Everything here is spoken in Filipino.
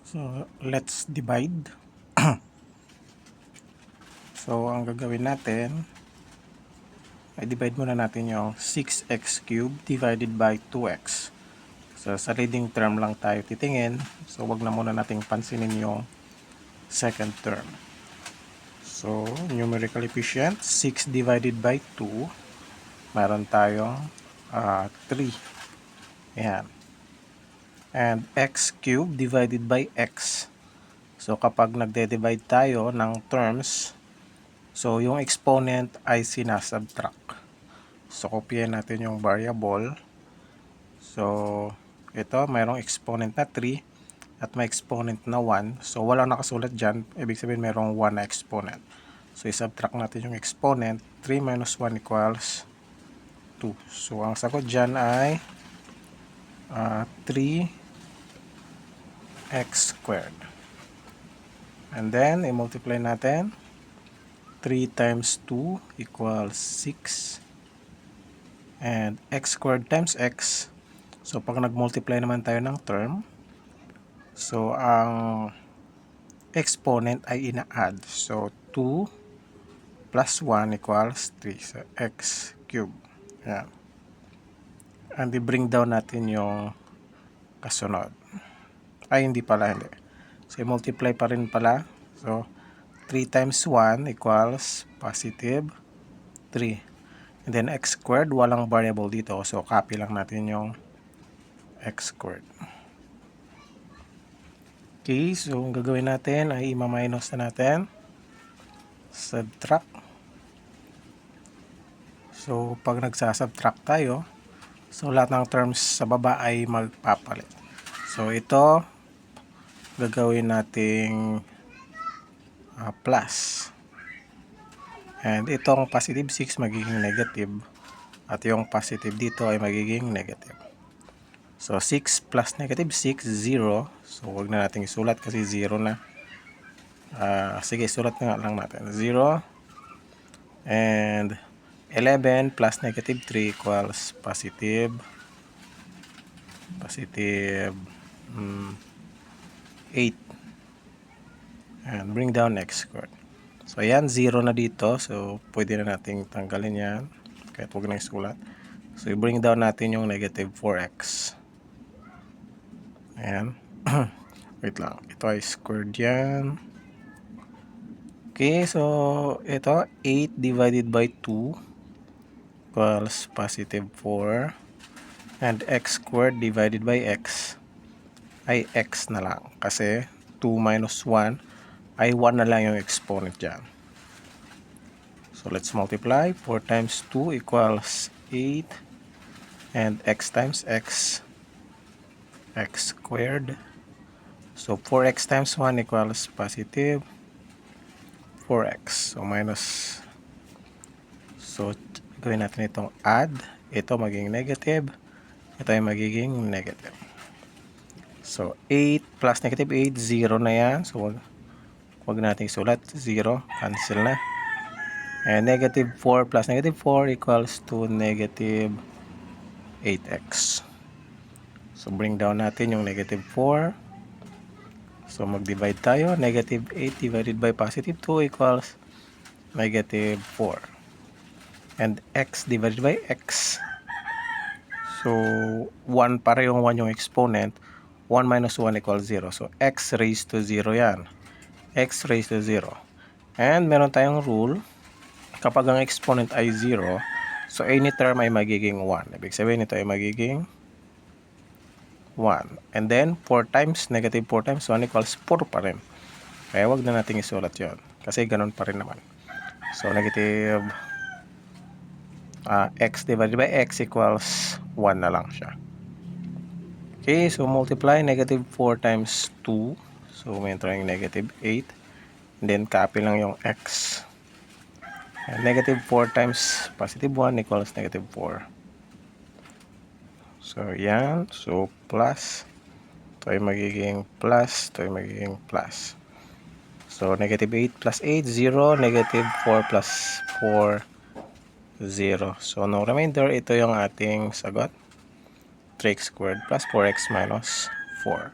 So, let's divide. So, ang gagawin natin, ay divide muna natin yung 6x cubed divided by 2x. So, sa leading term lang tayo titingin. So, wag na muna nating pansinin yung second term. So, numerical efficient, 6 divided by 2. Meron tayong 3. Ayan. And x cubed divided by x. So, kapag nagde-divide tayo ng terms, so yung exponent ay sinasubtract. So, kopyahin natin yung variable. So, ito, mayroong exponent na 3 at may exponent na 1. So, walang nakasulat dyan. Ibig sabihin, mayroong 1 na exponent. So, isubtract natin yung exponent. 3 minus 1 equals 2. So, ang sagot dyan ay 3x squared. And then, i-multiply natin. 3 times 2 equals 6. And x squared times x. So, pag nag-multiply naman tayo ng term, so, ang exponent ay ina-add. So, 2 plus 1 equals 3. So, x cubed. Ayan. And i-bring down natin yung kasunod. Ay, hindi pala, hindi. So, i-multiply pa rin pala. So, 3 times 1 equals positive 3. And then, x squared, walang variable dito. So, copy lang natin yung x squared. Okay, so ang gagawin natin ay i-minus na natin. Subtract. So, pag nagsasubtract tayo, so lahat ng terms sa baba ay magpapalit. So, ito, gagawin nating plus. And itong positive 6 magiging negative. At yung positive dito ay magiging negative. So, 6 plus negative 6, 0. So, huwag na natin isulat kasi 0 na. Sige, sulat na lang natin. 0. And 11 plus negative 3 equals positive 8. And bring down x squared. So, ayan, 0 na dito. So, pwede na nating tanggalin yan. Kahit huwag na isulat. So, i-bring down natin yung negative 4x. Ayan. Wait lang. Ito ay squared yan. Okay, so, ito, 8 divided by 2 equals positive 4. And x squared divided by x ay x na lang. Kasi 2 minus 1 ay 1 na lang yung exponent dyan. So, let's multiply. 4 times 2 equals 8. And x times x, x squared. So, 4x times 1 equals positive 4x. So, minus. So, gawin natin itong add. Ito magiging negative. Ito ay magiging negative. So, 8 plus negative 8, 0 na yan. So, wag natin isulat. 0. Cancel na. And negative 4 plus negative 4 equals to negative 8x. So, bring down natin yung negative 4. So, mag-divide tayo. Negative 8 divided by positive 2 equals negative 4. And x divided by x. So, 1 parehong 1 yung exponent. 1 minus 1 equals 0. So, x raised to 0 yan. X raised to 0. And meron tayong rule. Kapag ang exponent ay 0, so any term ay magiging 1. Ibig sabihin ito ay magiging 1. And then, 4 times, negative 4 times 1 equals 4 pa rin. Kaya wag na natin isulat yon. Kasi ganun pa rin naman. So, negative x divided by x equals 1 na lang siya. Okay, so multiply negative 4 times 2. So, may tayong negative 8. And then, copy lang yung x. And negative 4 times positive 1 equals negative 4. So, yan. So, plus. Ito ay magiging plus. Ito ay magiging plus. So, negative 8 plus 8, 0. Negative 4 plus 4, 0. So, no remainder. Ito yung ating sagot. 3x squared plus 4x minus 4.